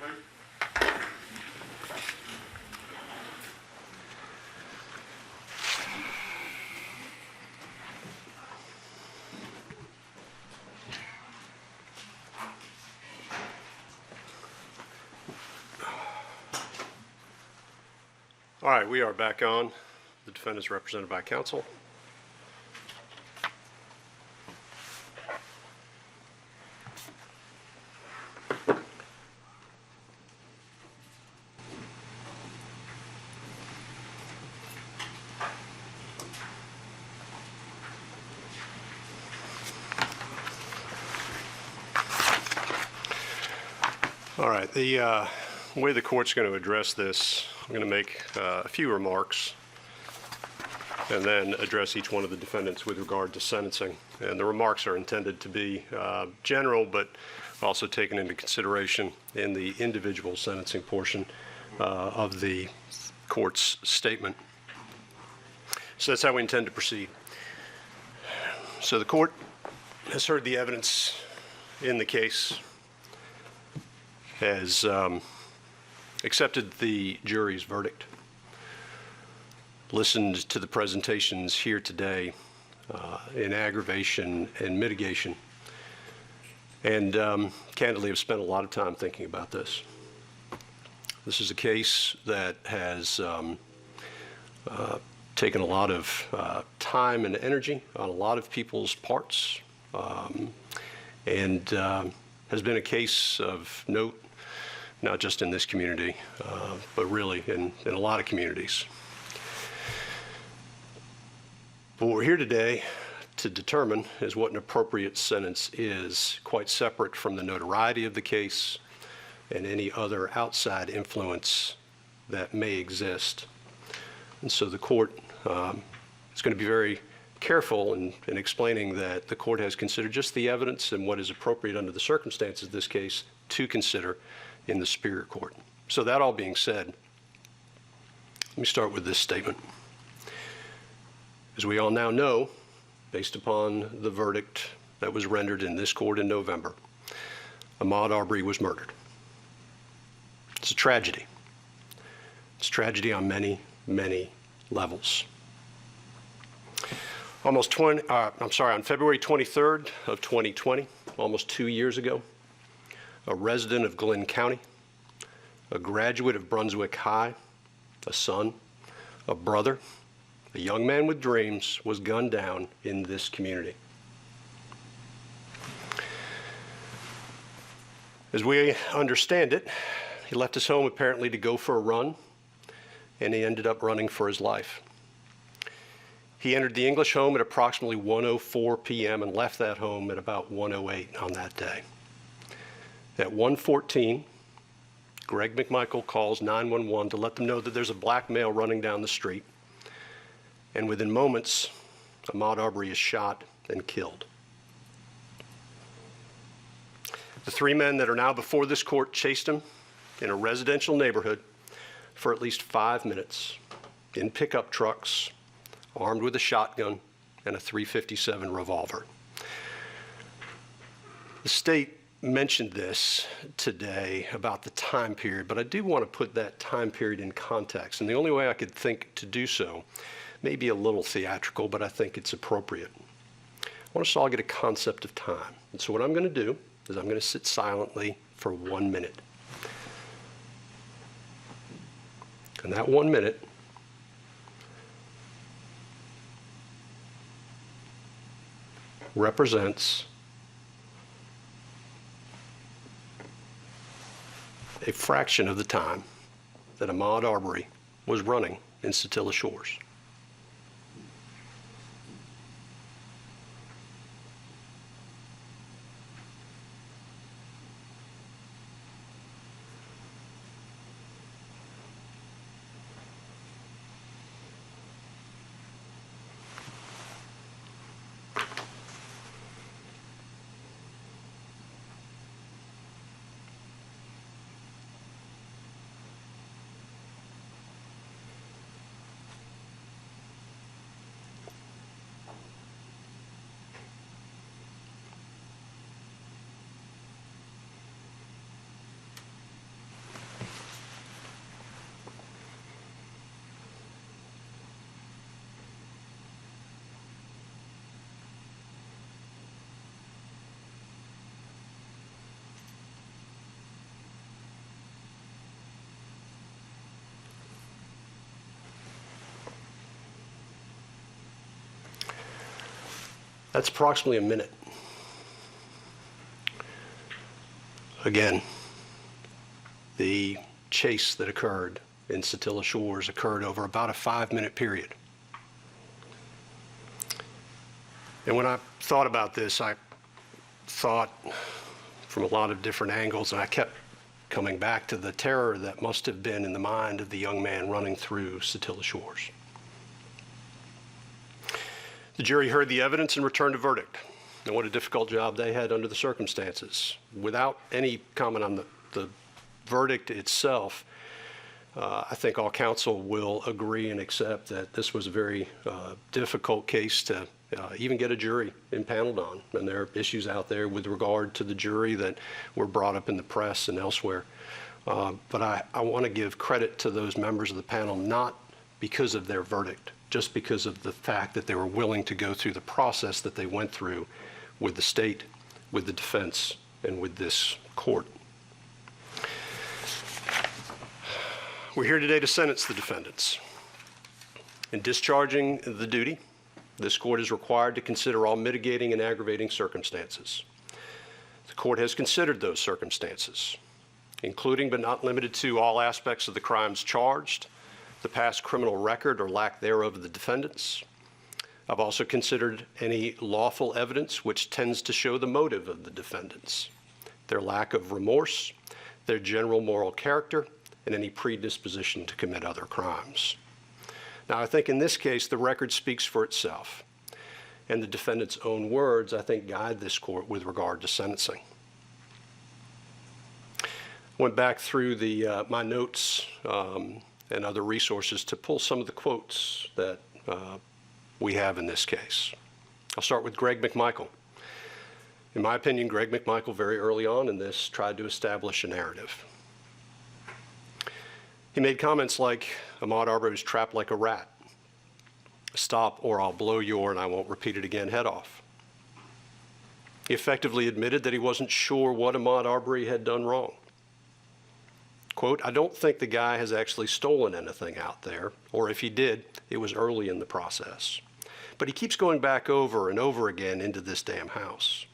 All right, we are back on. The defendant is represented by counsel. All right, the way the court's going to address this, I'm going to make a few remarks and then address each one of the defendants with regard to sentencing. And the remarks are intended to be general, but also taken into consideration in the individual sentencing portion of the court's statement. So that's how we intend to proceed. So the court has heard the evidence in the case, has accepted the jury's verdict, listened to the presentations here today in aggravation and mitigation, and candidly have spent a lot of time thinking about this. This is a case that has taken a lot of time and energy on a lot of people's parts, and has been a case of note, not just in this community, but really in a lot of communities. But what we're here today to determine is what an appropriate sentence is, quite separate from the notoriety of the case and any other outside influence that may exist. And so the court is going to be very careful in explaining that the court has considered just the evidence and what is appropriate under the circumstances of this case to consider in the Superior Court. So that all being said, let me start with this statement. As we all now know, based upon the verdict that was rendered in this court in November, Ahmaud Arbery was murdered. It's a tragedy. It's a tragedy on many, many levels. On February 23rd of 2020, almost 2 years ago, a resident of Glynn County, a graduate of Brunswick High, a son, a brother, a young man with dreams, was gunned down in this community. As we understand it, he left his home apparently to go for a run, and he ended up running for his life. He entered the English home at approximately 1:04 p.m. and left that home at about 1:08 on that day. At 1:14, Greg McMichaels calls 911 to let them know that there's a black male running down the street. And within moments, Ahmaud Arbery is shot and killed. The three men that are now before this court chased him in a residential neighborhood for at least 5 minutes in pickup trucks, armed with a shotgun and a .357 revolver. The state mentioned this today about the time period, but I do want to put that time period in context. And the only way I could think to do so may be a little theatrical, but I think it's appropriate. I want us to all get a concept of time. And so what I'm going to do is I'm going to sit silently for 1 minute. And that 1 minute represents a fraction of the time that Ahmaud Arbery was running in Satilla Shores. That's approximately a minute. Again, the chase that occurred in Satilla Shores occurred over about a 5-minute period. And when I thought about this, I thought from a lot of different angles, and I kept coming back to the terror that must have been in the mind of the young man running through Satilla Shores. The jury heard the evidence and returned a verdict. And what a difficult job they had under the circumstances. Without any comment on the verdict itself, I think all counsel will agree and accept that this was a very difficult case to even get a jury impaneled on. And there are issues out there with regard to the jury that were brought up in the press and elsewhere. But I want to give credit to those members of the panel, not because of their verdict, just because of the fact that they were willing to go through the process that they went through with the state, with the defense, and with this court. We're here today to sentence the defendants. In discharging the duty, this court is required to consider all mitigating and aggravating circumstances. The court has considered those circumstances, including but not limited to all aspects of the crimes charged, the past criminal record or lack thereof of the defendants. I've also considered any lawful evidence which tends to show the motive of the defendants, their lack of remorse, their general moral character, and any predisposition to commit other crimes. Now, I think in this case, the record speaks for itself, and the defendant's own words, I think, guide this court with regard to sentencing. Went back through my notes and other resources to pull some of the quotes that we have in this case. I'll start with Greg McMichael. In my opinion, Greg McMichael, very early on in this, tried to establish a narrative. He made comments like, Ahmaud Arbery was trapped like a rat. Stop or I'll blow your, and I won't repeat it again, head off. He effectively admitted that he wasn't sure what Ahmaud Arbery had done wrong. Quote, I don't think the guy has actually stolen anything out there, or if he did, it was early in the process. But he keeps going back over and over again into this damn house.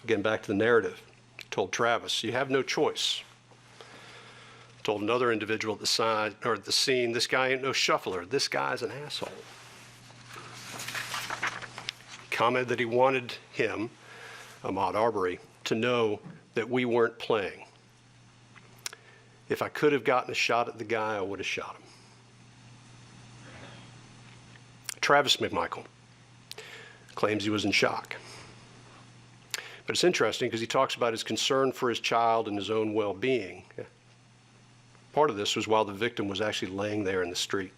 Again, back to the narrative. Told Travis, you have no choice. Told another individual at the scene, this guy ain't no shuffler. This guy's an asshole. Commented that he wanted him, Ahmaud Arbery, to know that we weren't playing. If I could have gotten a shot at the guy, I would have shot him. Travis McMichael claims he was in shock. But it's interesting because he talks about his concern for his child and his own well-being. Part of this was while the victim was actually laying there in the street.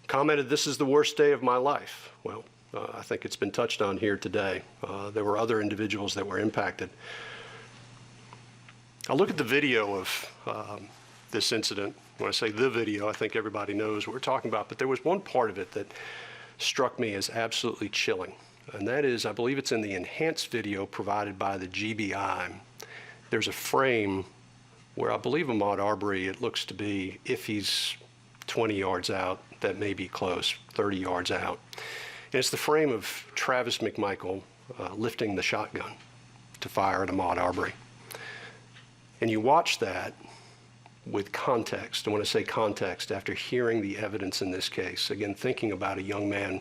Commented, this is the worst day of my life. Well, I think it's been touched on here today. There were other individuals that were impacted. I look at the video of this incident. When I say the video, I think everybody knows what we're talking about, but there was one part of it that struck me as absolutely chilling. And that is, I believe it's in the enhanced video provided by the GBI. There's a frame where I believe Ahmaud Arbery, it looks to be, if he's 20 yards out, that may be close, 30 yards out. And it's the frame of Travis McMichael lifting the shotgun to fire at Ahmaud Arbery. And you watch that with context. And when I say context, after hearing the evidence in this case, again, thinking about a young man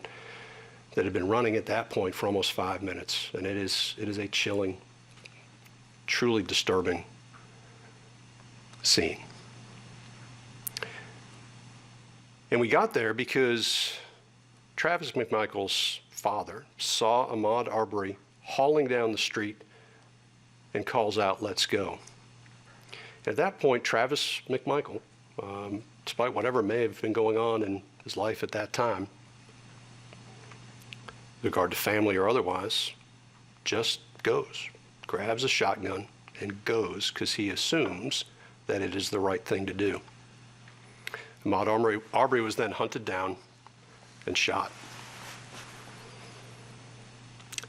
that had been running at that point for almost 5 minutes. And it is a chilling, truly disturbing scene. And we got there because Travis McMichael's father saw Ahmaud Arbery hauling down the street and calls out, let's go. At that point, Travis McMichael, despite whatever may have been going on in his life at that time, with regard to family or otherwise, just goes, grabs a shotgun and goes because he assumes that it is the right thing to do. Ahmaud Arbery was then hunted down and shot.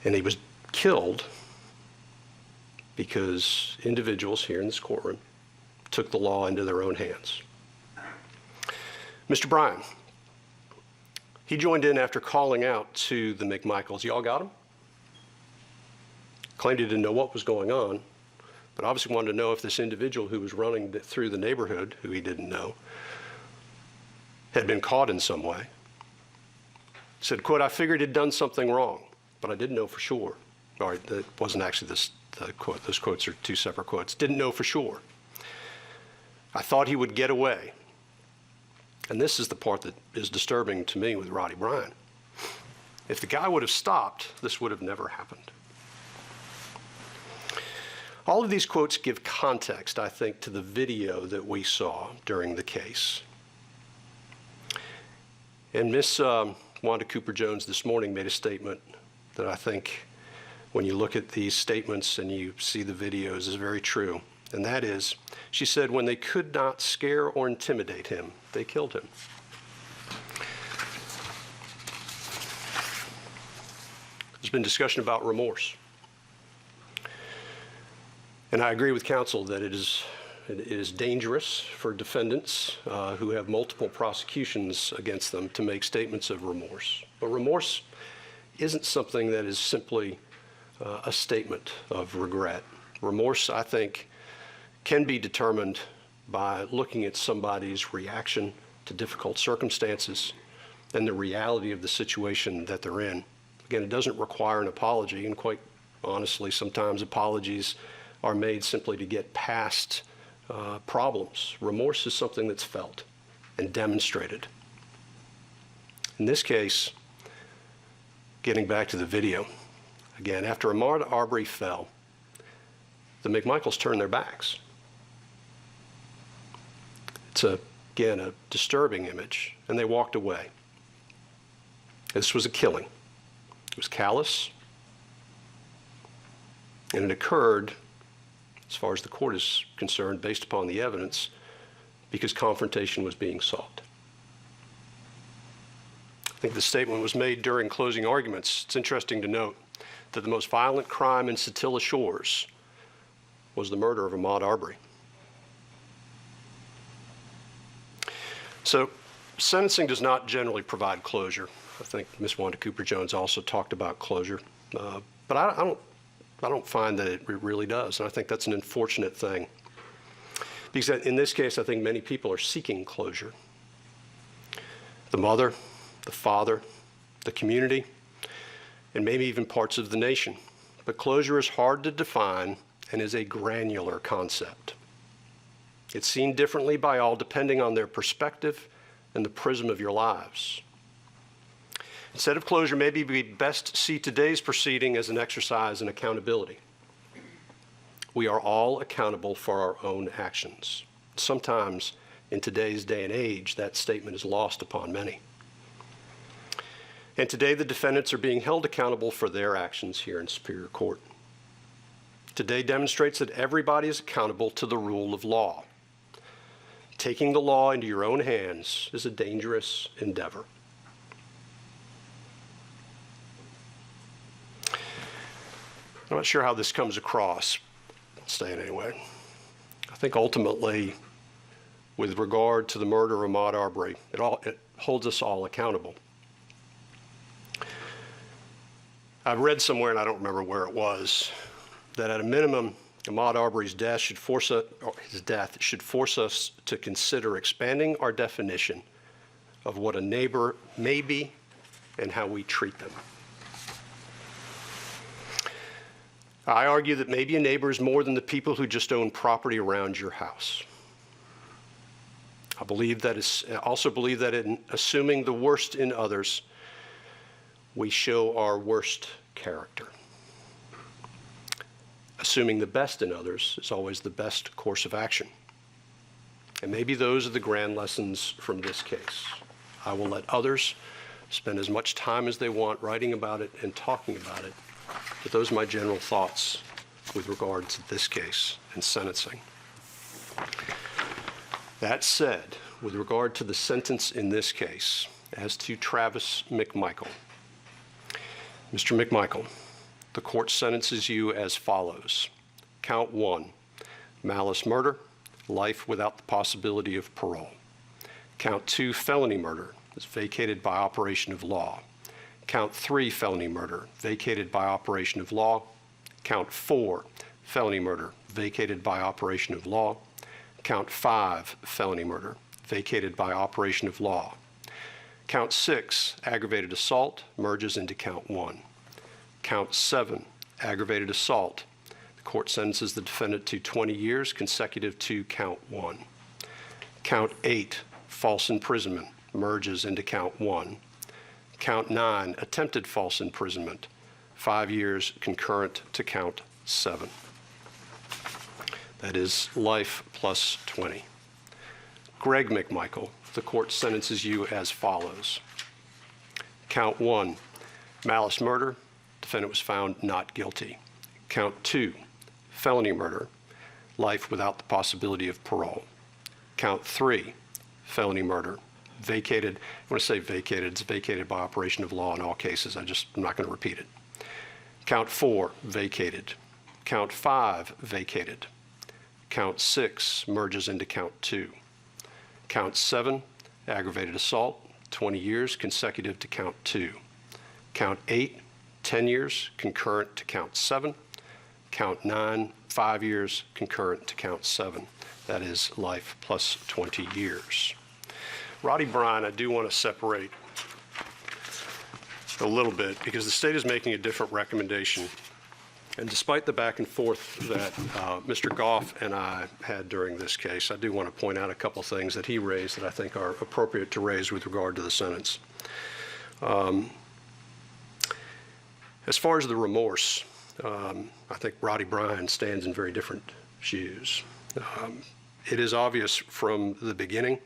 And he was killed because individuals here in this courtroom took the law into their own hands. Mr. Bryan, He joined in after calling out to the McMichaels, "Y'all got him?" Claimed he didn't know what was going on, but obviously wanted to know if this individual who was running through the neighborhood, who he didn't know, had been caught in some way. Said, quote, "I figured he'd done something wrong, but I didn't know for sure." All right, that wasn't actually the quote. Those quotes are two separate quotes. "Didn't know for sure. I thought he would get away." And this is the part that is disturbing to me with Roddy Bryan. If the guy would have stopped, this would have never happened. All of these quotes give context, I think, to the video that we saw during the case. And Miss Wanda Cooper-Jones this morning made a statement that I think, when you look at these statements and you see the videos, is very true. And that is, she said, when they could not scare or intimidate him, they killed him. There's been discussion about remorse. And I agree with counsel that it is dangerous for defendants who have multiple prosecutions against them to make statements of remorse. But remorse isn't something that is simply a statement of regret. Remorse, I think, can be determined by looking at somebody's reaction to difficult circumstances and the reality of the situation that they're in. Again, it doesn't require an apology, and quite honestly, sometimes apologies are made simply to get past problems. Remorse is something that's felt and demonstrated. In this case, getting back to the video, again, after Ahmaud Arbery fell, the McMichaels turned their backs. It's, again, a disturbing image, and they walked away. This was a killing. It was callous, and it occurred, as far as the court is concerned, based upon the evidence, because confrontation was being sought. I think the statement was made during closing arguments. It's interesting to note that the most violent crime in Satilla Shores was the murder of Ahmaud Arbery. So sentencing does not generally provide closure. I think Ms. Wanda Cooper-Jones also talked about closure, but I don't find that it really does, and I think that's an unfortunate thing. Because in this case, I think many people are seeking closure. The mother, the father, the community, and maybe even parts of the nation. But closure is hard to define and is a granular concept. It's seen differently by all depending on their perspective and the prism of your lives. Instead of closure, maybe we best see today's proceeding as an exercise in accountability. We are all accountable for our own actions. Sometimes, in today's day and age, that statement is lost upon many. And today, the defendants are being held accountable for their actions here in Superior Court. Today demonstrates that everybody is accountable to the rule of law. Taking the law into your own hands is a dangerous endeavor. I'm not sure how this comes across. I'll say it anyway. I think ultimately, with regard to the murder of Ahmaud Arbery, it holds us all accountable. I've read somewhere, and I don't remember where it was, that at a minimum, Ahmaud Arbery's death should force us to consider expanding our definition of what a neighbor may be and how we treat them. I argue that maybe a neighbor is more than the people who just own property around your house. I also believe that in assuming the worst in others, we show our worst character. Assuming the best in others is always the best course of action. And maybe those are the grand lessons from this case. I will let others spend as much time as they want writing about it and talking about it. But those are my general thoughts with regard to this case and sentencing. That said, with regard to the sentence in this case, as to Travis McMichael, Mr. McMichael, the court sentences you as follows. Count 1, malice murder, life without the possibility of parole. Count 2, felony murder, is vacated by operation of law. Count 3, felony murder, vacated by operation of law. Count 4, felony murder, vacated by operation of law. Count 5, felony murder, vacated by operation of law. Count 6, aggravated assault, merges into count 1. Count 7, aggravated assault. The court sentences the defendant to 20 years consecutive to count 1. Count 8, false imprisonment, merges into count 1. Count 9, attempted false imprisonment, 5 years concurrent to count 7. That is life plus 20. Greg McMichael, the court sentences you as follows. Count 1, malice murder, defendant was found not guilty. Count 2, felony murder, life without the possibility of parole. Count 3, felony murder, vacated. When I say vacated, it's vacated by operation of law in all cases. I'm not going to repeat it. Count 4, vacated. Count 5, vacated. Count 6 merges into count 2. Count 7, aggravated assault, 20 years consecutive to count 2. Count 8, 10 years concurrent to count 7. Count 9, 5 years concurrent to count 7. That is life plus 20 years. Roddy Bryan, I do want to separate a little bit because the state is making a different recommendation. And despite the back and forth that Mr. Goff and I had during this case, I do want to point out a couple things that he raised that I think are appropriate to raise with regard to the sentence. As far as the remorse, I think Roddy Bryan stands in very different shoes. It is obvious from the beginning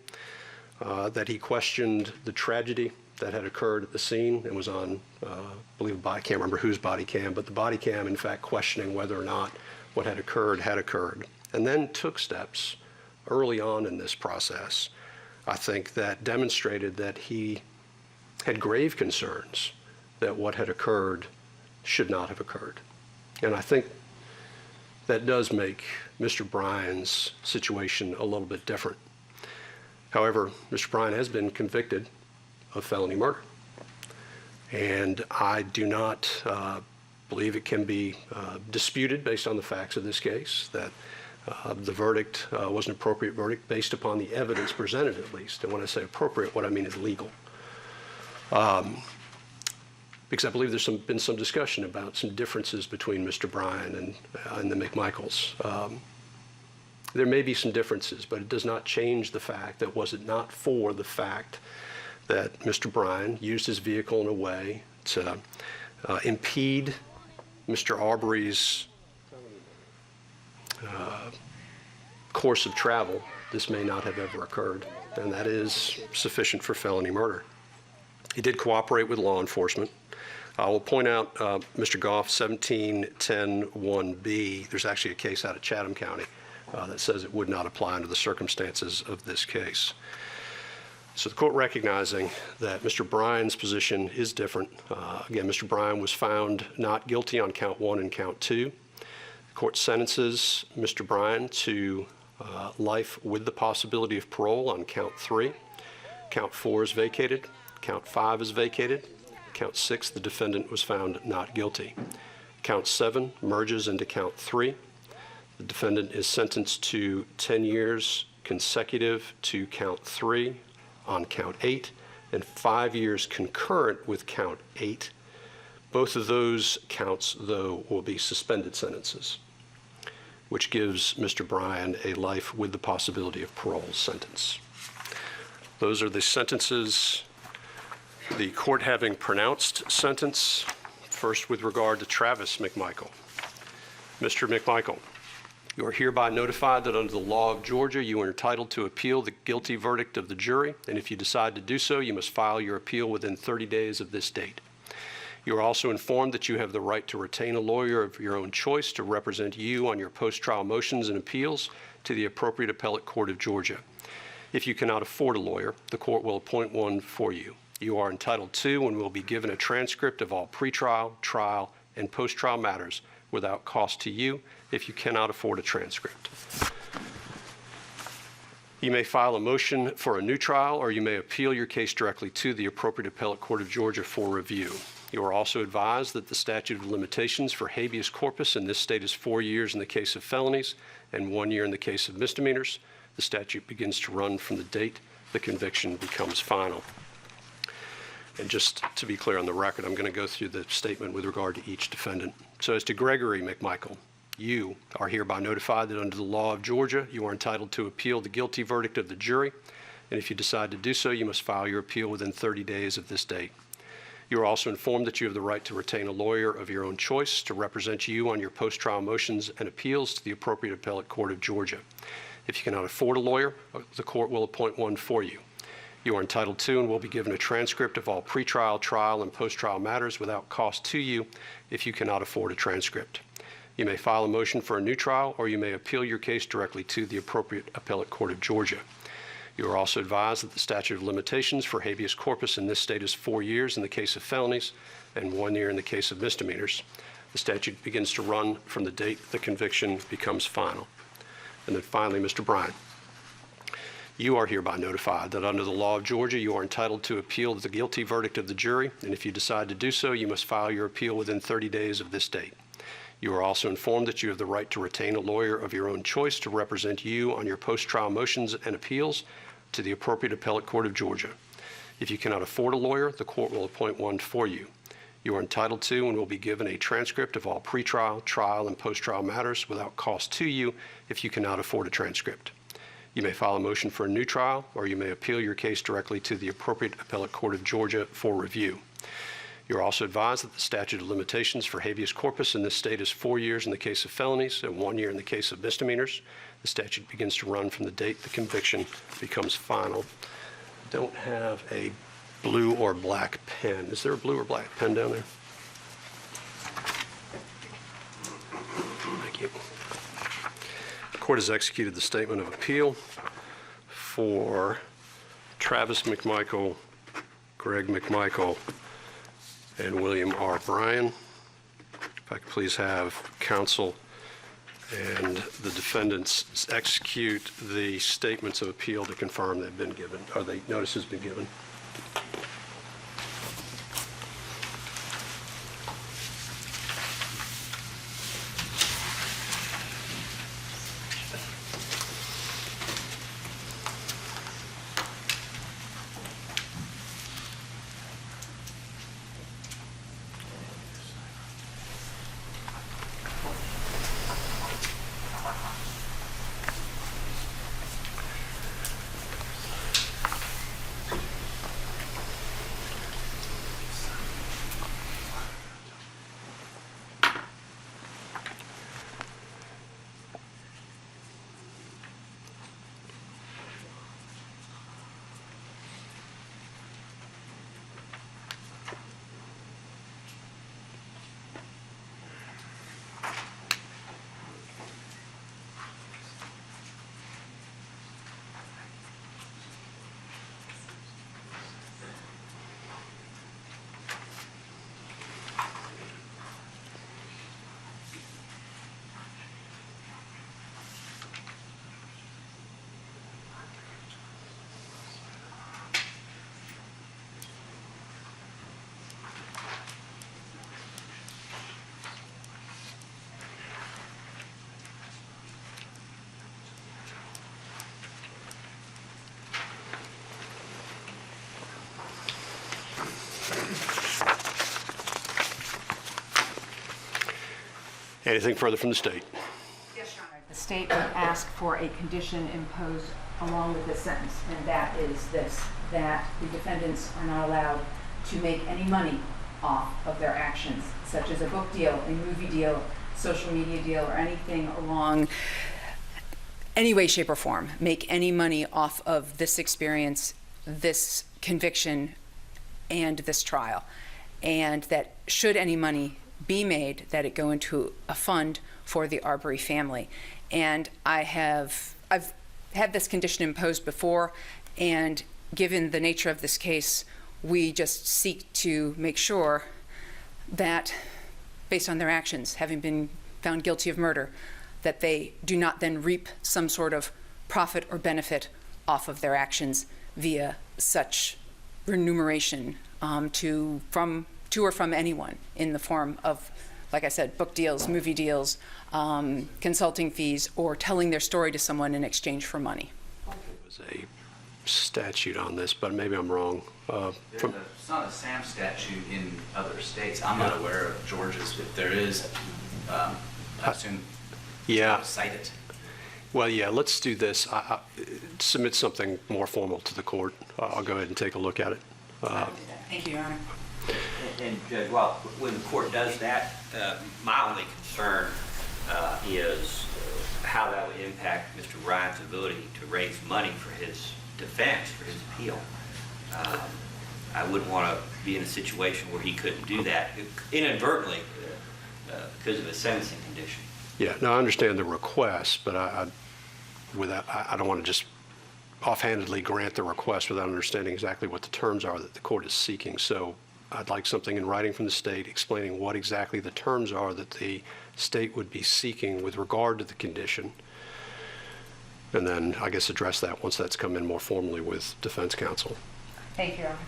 that he questioned the tragedy that had occurred at the scene and was on, I believe, I can't remember whose body cam, but the body cam, in fact, questioning whether or not what had occurred, and then took steps early on in this process, I think, that demonstrated that he had grave concerns that what had occurred should not have occurred. And I think that does make Mr. Bryan's situation a little bit different. However, Mr. Bryan has been convicted of felony murder. And I do not believe it can be disputed based on the facts of this case that the verdict was an appropriate verdict based upon the evidence presented, at least. And when I say appropriate, what I mean is legal. Because I believe there's been some discussion about some differences between Mr. Bryan and the McMichaels. There may be some differences, but it does not change the fact that was it not for the fact that Mr. Bryan used his vehicle in a way to impede Mr. Arbery's course of travel, this may not have ever occurred, and that is sufficient for felony murder. He did cooperate with law enforcement. I will point out Mr. Goff, 1710-1B, there's actually a case out of Chatham County that says it would not apply under the circumstances of this case. So the court recognizing that Mr. Bryan's position is different. Again, Mr. Bryan was found not guilty on count 1 and count 2. The court sentences Mr. Bryan to life with the possibility of parole on count 3. Count 4 is vacated. Count 5 is vacated. Count 6, the defendant was found not guilty. Count 7 merges into count 3. The defendant is sentenced to 10 years consecutive to count 3 on count 8 and 5 years concurrent with count 8. Both of those counts, though, will be suspended sentences, which gives Mr. Bryan a life with the possibility of parole sentence. Those are the sentences, the court having pronounced sentence, first with regard to Travis McMichael. Mr. McMichael, you are hereby notified that under the law of Georgia, you are entitled to appeal the guilty verdict of the jury, and if you decide to do so, you must file your appeal within 30 days of this date. You are also informed that you have the right to retain a lawyer of your own choice to represent you on your post-trial motions and appeals to the appropriate appellate court of Georgia. If you cannot afford a lawyer, the court will appoint one for you. You are entitled to and will be given a transcript of all pretrial, trial, and post-trial matters without cost to you if you cannot afford a transcript. You may file a motion for a new trial, or you may appeal your case directly to the appropriate appellate court of Georgia for review. You are also advised that the statute of limitations for habeas corpus in this state is 4 years in the case of felonies and 1 year in the case of misdemeanors. The statute begins to run from the date the conviction becomes final. And just to be clear on the record, I'm going to go through the statement with regard to each defendant. So as to Gregory McMichael, you are hereby notified that under the law of Georgia, you are entitled to appeal the guilty verdict of the jury, and if you decide to do so, you must file your appeal within 30 days of this date. You are also informed that you have the right to retain a lawyer of your own choice to represent you on your post-trial motions and appeals to the appropriate appellate court of Georgia. If you cannot afford a lawyer, the court will appoint one for you. You are entitled to and will be given a transcript of all pretrial, trial, and post-trial matters without cost to you if you cannot afford a transcript. You may file a motion for a new trial, or you may appeal your case directly to the appropriate appellate court of Georgia. You are also advised that the statute of limitations for habeas corpus in this state is 4 years in the case of felonies and 1 year in the case of misdemeanors. The statute begins to run from the date the conviction becomes final. And then finally, Mr. Bryan, you are hereby notified that under the law of Georgia, you are entitled to appeal the guilty verdict of the jury, and if you decide to do so, you must file your appeal within 30 days of this date. You are also informed that you have the right to retain a lawyer of your own choice to represent you on your post-trial motions and appeals to the appropriate appellate court of Georgia. If you cannot afford a lawyer, the court will appoint one for you. You are entitled to and will be given a transcript of all pretrial, trial, and post-trial matters without cost to you if you cannot afford a transcript. You may file a motion for a new trial, or you may appeal your case directly to the appropriate appellate court of Georgia for review. You are also advised that the statute of limitations for habeas corpus in this state is 4 years in the case of felonies and 1 year in the case of misdemeanors. The statute begins to run from the date the conviction becomes final. I don't have a blue or black pen. Is there a blue or black pen down there? Thank you. The court has executed the statement of appeal for Travis McMichael, Greg McMichael, and William R. Bryan. If I could please have counsel and the defendants execute the statements of appeal to confirm they've been given, or the notice has been given. Anything further from the state? Yes, Your Honor. The state would ask for a condition imposed along with this sentence, and that is this, that the defendants are not allowed to make any money off of their actions, such as a book deal, a movie deal, social media deal, or anything along any way, shape, or form, make any money off of this experience, this conviction, and this trial. And that should any money be made, that it go into a fund for the Arbery family. And I've had this condition imposed before, and given the nature of this case, we just seek to make sure that, based on their actions, having been found guilty of murder, that they do not then reap some sort of profit or benefit off of their actions via such remuneration to or from anyone in the form of, like I said, book deals, movie deals, consulting fees, or telling their story to someone in exchange for money. There was a statute on this, but maybe I'm wrong. It's not a SAM statute in other states. I'm not aware of Georgia's. If there is, I assume cite it. Well, yeah, let's do this. Submit something more formal to the court. I'll go ahead and take a look at it. Thank you, Your Honor. And Judge, well, when the court does that, my only concern is how that would impact Mr. Bryan's ability to raise money for his defense, for his appeal. I wouldn't want to be in a situation where he couldn't do that inadvertently because of a sentencing condition. Yeah, no, I understand the request, but I don't want to just offhandedly grant the request without understanding exactly what the terms are that the court is seeking. So I'd like something in writing from the state explaining what exactly the terms are that the state would be seeking with regard to the condition. And then I guess address that once that's come in more formally with defense counsel. Thank you, Your Honor.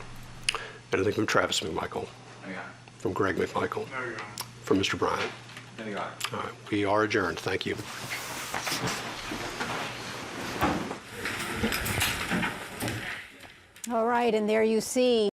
Anything from Travis McMichael? No, Your Honor. From Greg McMichael? No, Your Honor. From Mr. Bryan? No, Your Honor. All right, we are adjourned. Thank you. All right, and there you see